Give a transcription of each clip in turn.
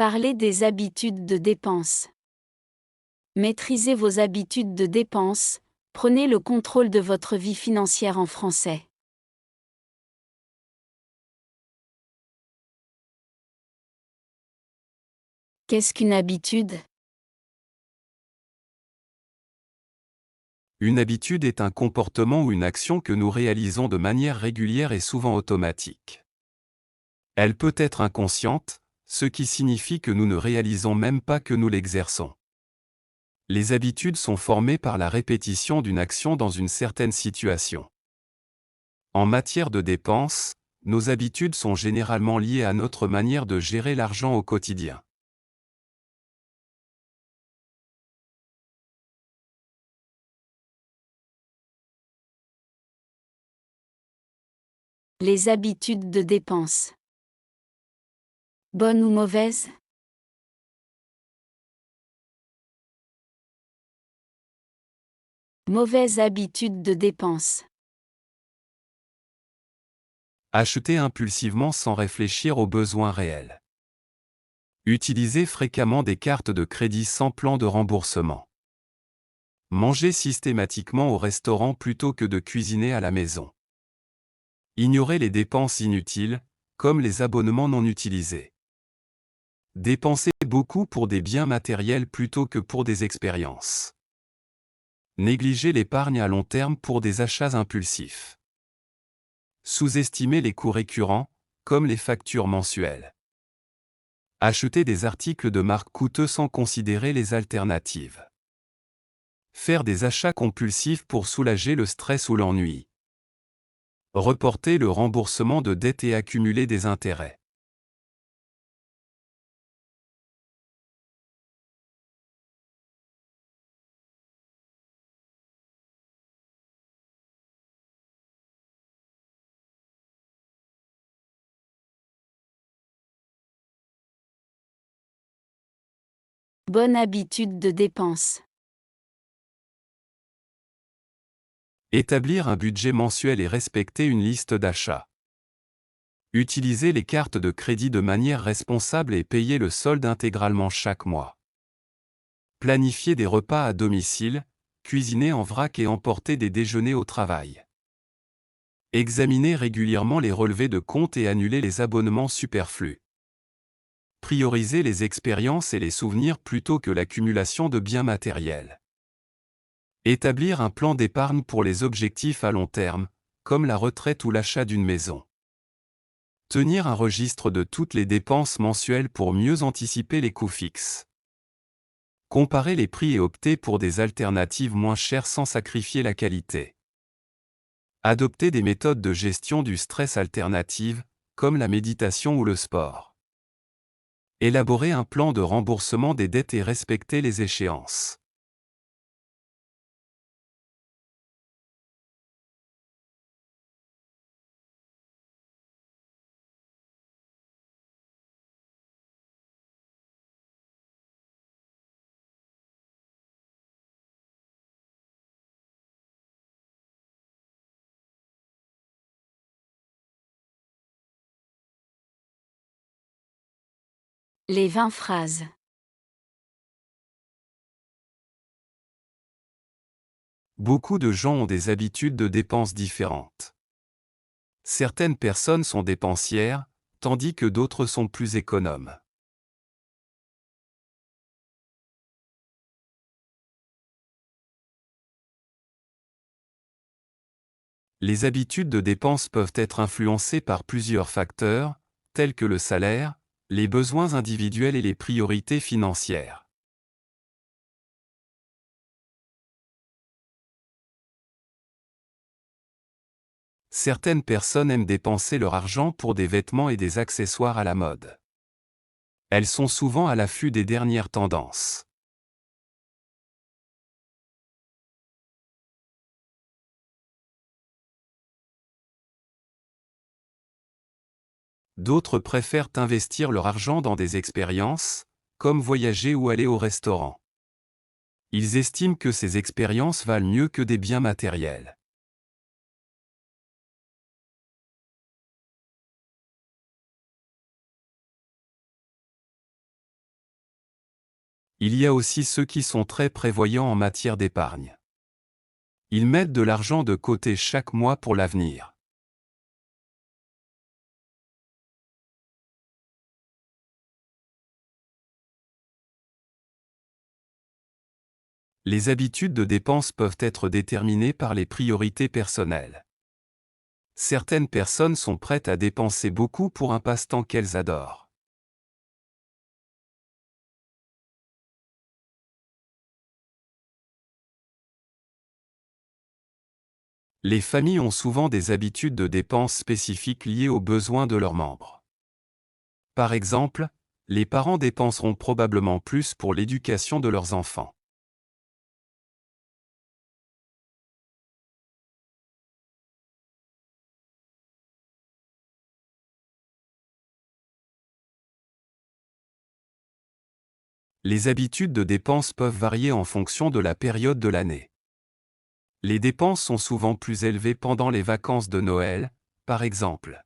Parlez des habitudes de dépenses. Maîtrisez vos habitudes de dépenses, prenez le contrôle de votre vie financière en français. Qu'est-ce qu'une habitude? Une habitude est un comportement ou une action que nous réalisons de manière régulière et souvent automatique. Elle peut être inconsciente, ce qui signifie que nous ne réalisons même pas que nous l'exerçons. Les habitudes sont formées par la répétition d'une action dans une certaine situation. En matière de dépenses, nos habitudes sont généralement liées à notre manière de gérer l'argent au quotidien. Les habitudes de dépenses. Bonnes ou mauvaises? Mauvaise habitude de dépenses. Acheter impulsivement sans réfléchir aux besoins réels. Utiliser fréquemment des cartes de crédit sans plan de remboursement. Manger systématiquement au restaurant plutôt que de cuisiner à la maison. Ignorer les dépenses inutiles, comme les abonnements non utilisés. Dépenser beaucoup pour des biens matériels plutôt que pour des expériences. Négliger l'épargne à long terme pour des achats impulsifs. Sous-estimer les coûts récurrents, comme les factures mensuelles. Acheter des articles de marque coûteux sans considérer les alternatives. Faire des achats compulsifs pour soulager le stress ou l'ennui. Reporter le remboursement de dettes et accumuler des intérêts. Bonne habitude de dépenses. Établir un budget mensuel et respecter une liste d'achats. Utiliser les cartes de crédit de manière responsable et payer le solde intégralement chaque mois. Planifier des repas à domicile, cuisiner en vrac et emporter des déjeuners au travail. Examiner régulièrement les relevés de compte et annuler les abonnements superflus. Prioriser les expériences et les souvenirs plutôt que l'accumulation de biens matériels. Établir un plan d'épargne pour les objectifs à long terme, comme la retraite ou l'achat d'une maison. Tenir un registre de toutes les dépenses mensuelles pour mieux anticiper les coûts fixes. Comparer les prix et opter pour des alternatives moins chères sans sacrifier la qualité. Adopter des méthodes de gestion du stress alternatives, comme la méditation ou le sport. Élaborer un plan de remboursement des dettes et respecter les échéances. Les 20 phrases. Beaucoup de gens ont des habitudes de dépenses différentes. Certaines personnes sont dépensières, tandis que d'autres sont plus économes. Les habitudes de dépenses peuvent être influencées par plusieurs facteurs, tels que le salaire, les besoins individuels et les priorités financières. Certaines personnes aiment dépenser leur argent pour des vêtements et des accessoires à la mode. Elles sont souvent à l'affût des dernières tendances. D'autres préfèrent investir leur argent dans des expériences, comme voyager ou aller au restaurant. Ils estiment que ces expériences valent mieux que des biens matériels. Il y a aussi ceux qui sont très prévoyants en matière d'épargne. Ils mettent de l'argent de côté chaque mois pour l'avenir. Les habitudes de dépenses peuvent être déterminées par les priorités personnelles. Certaines personnes sont prêtes à dépenser beaucoup pour un passe-temps qu'elles adorent. Les familles ont souvent des habitudes de dépenses spécifiques liées aux besoins de leurs membres. Par exemple, les parents dépenseront probablement plus pour l'éducation de leurs enfants. Les habitudes de dépenses peuvent varier en fonction de la période de l'année. Les dépenses sont souvent plus élevées pendant les vacances de Noël, par exemple.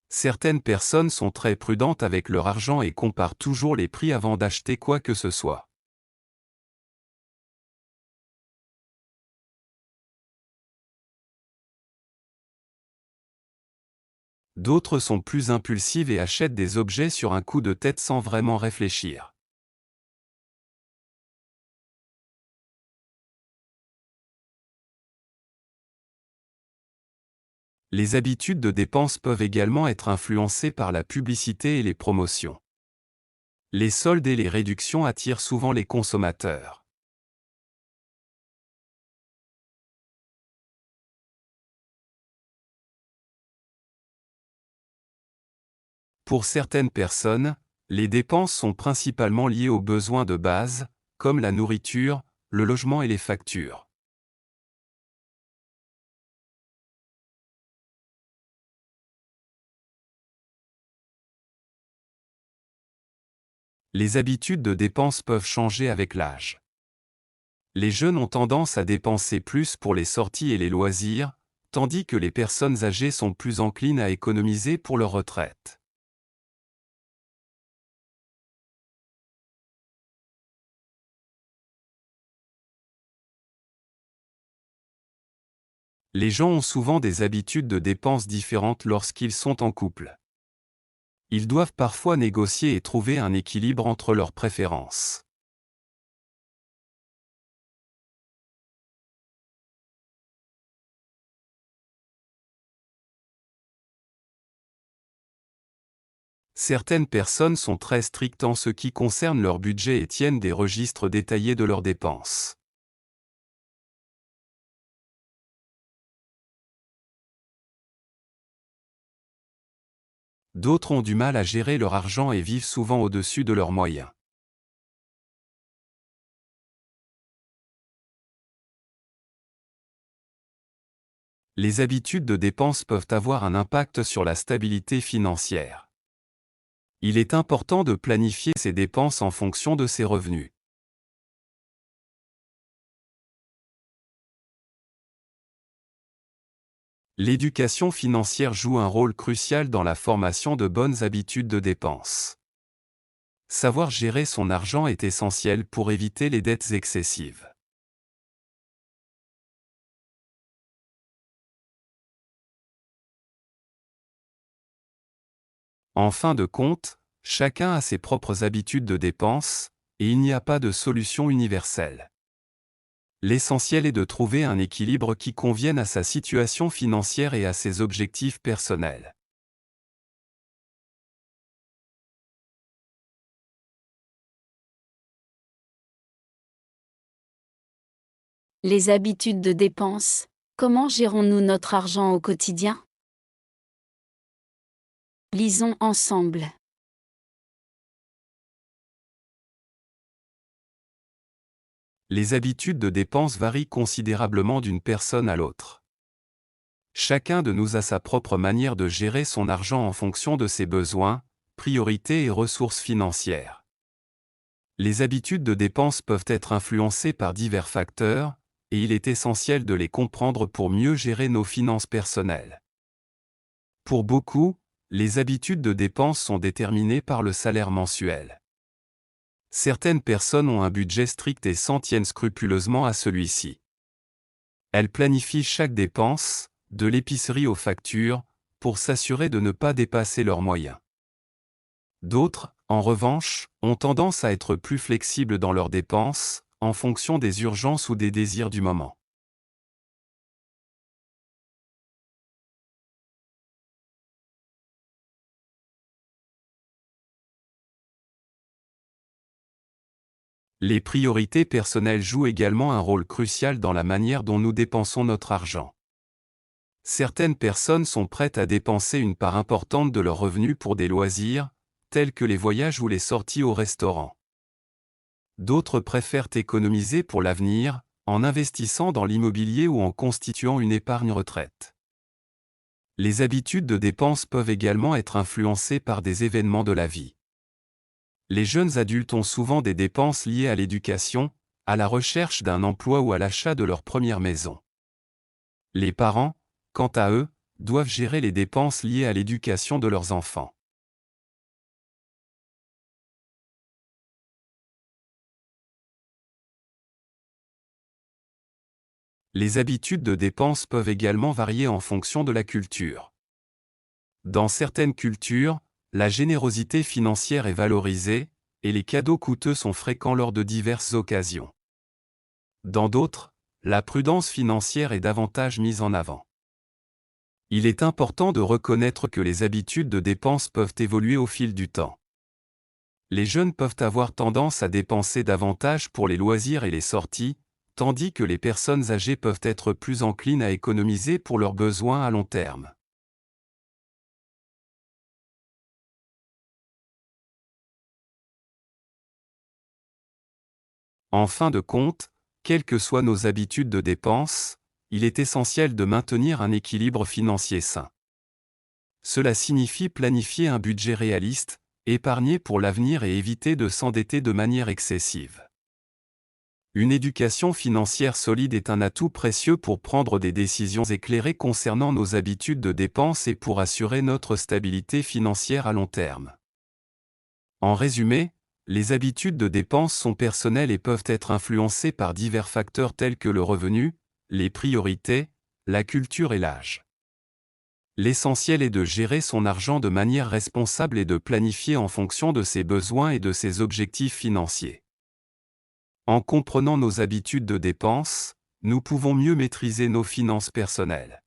Certaines personnes sont très prudentes avec leur argent et comparent toujours les prix avant d'acheter quoi que ce soit. D'autres sont plus impulsives et achètent des objets sur un coup de tête sans vraiment réfléchir. Les habitudes de dépenses peuvent également être influencées par la publicité et les promotions. Les soldes et les réductions attirent souvent les consommateurs. Pour certaines personnes, les dépenses sont principalement liées aux besoins de base, comme la nourriture, le logement et les factures. Les habitudes de dépenses peuvent changer avec l'âge. Les jeunes ont tendance à dépenser plus pour les sorties et les loisirs, tandis que les personnes âgées sont plus enclines à économiser pour leur retraite. Les gens ont souvent des habitudes de dépenses différentes lorsqu'ils sont en couple. Ils doivent parfois négocier et trouver un équilibre entre leurs préférences. Certaines personnes sont très strictes en ce qui concerne leur budget et tiennent des registres détaillés de leurs dépenses. D'autres ont du mal à gérer leur argent et vivent souvent au-dessus de leurs moyens. Les habitudes de dépenses peuvent avoir un impact sur la stabilité financière. Il est important de planifier ses dépenses en fonction de ses revenus. L'éducation financière joue un rôle crucial dans la formation de bonnes habitudes de dépenses. Savoir gérer son argent est essentiel pour éviter les dettes excessives. En fin de compte, chacun a ses propres habitudes de dépenses, et il n'y a pas de solution universelle. L'essentiel est de trouver un équilibre qui convienne à sa situation financière et à ses objectifs personnels. Les habitudes de dépenses, comment gérons-nous notre argent au quotidien? Lisons ensemble. Les habitudes de dépenses varient considérablement d'une personne à l'autre. Chacun de nous a sa propre manière de gérer son argent en fonction de ses besoins, priorités et ressources financières. Les habitudes de dépenses peuvent être influencées par divers facteurs, et il est essentiel de les comprendre pour mieux gérer nos finances personnelles. Pour beaucoup, les habitudes de dépenses sont déterminées par le salaire mensuel. Certaines personnes ont un budget strict et s'en tiennent scrupuleusement à celui-ci. Elles planifient chaque dépense, de l'épicerie aux factures, pour s'assurer de ne pas dépasser leurs moyens. D'autres, en revanche, ont tendance à être plus flexibles dans leurs dépenses, en fonction des urgences ou des désirs du moment. Les priorités personnelles jouent également un rôle crucial dans la manière dont nous dépensons notre argent. Certaines personnes sont prêtes à dépenser une part importante de leurs revenus pour des loisirs, tels que les voyages ou les sorties au restaurant. D'autres préfèrent économiser pour l'avenir, en investissant dans l'immobilier ou en constituant une épargne retraite. Les habitudes de dépenses peuvent également être influencées par des événements de la vie. Les jeunes adultes ont souvent des dépenses liées à l'éducation, à la recherche d'un emploi ou à l'achat de leur première maison. Les parents, quant à eux, doivent gérer les dépenses liées à l'éducation de leurs enfants. Les habitudes de dépenses peuvent également varier en fonction de la culture. Dans certaines cultures, la générosité financière est valorisée, et les cadeaux coûteux sont fréquents lors de diverses occasions. Dans d'autres, la prudence financière est davantage mise en avant. Il est important de reconnaître que les habitudes de dépenses peuvent évoluer au fil du temps. Les jeunes peuvent avoir tendance à dépenser davantage pour les loisirs et les sorties, tandis que les personnes âgées peuvent être plus enclines à économiser pour leurs besoins à long terme. En fin de compte, quelles que soient nos habitudes de dépenses, il est essentiel de maintenir un équilibre financier sain. Cela signifie planifier un budget réaliste, épargner pour l'avenir et éviter de s'endetter de manière excessive. Une éducation financière solide est un atout précieux pour prendre des décisions éclairées concernant nos habitudes de dépenses et pour assurer notre stabilité financière à long terme. En résumé, les habitudes de dépenses sont personnelles et peuvent être influencées par divers facteurs tels que le revenu, les priorités, la culture et l'âge. L'essentiel est de gérer son argent de manière responsable et de planifier en fonction de ses besoins et de ses objectifs financiers. En comprenant nos habitudes de dépenses, nous pouvons mieux maîtriser nos finances personnelles.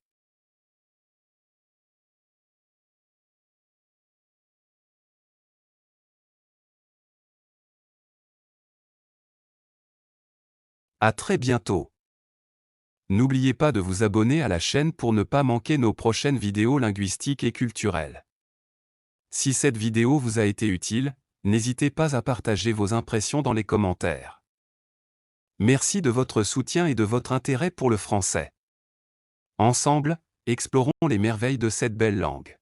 À très bientôt. N'oubliez pas de vous abonner à la chaîne pour ne pas manquer nos prochaines vidéos linguistiques et culturelles. Si cette vidéo vous a été utile, n'hésitez pas à partager vos impressions dans les commentaires. Merci de votre soutien et de votre intérêt pour le français. Ensemble, explorons les merveilles de cette belle langue.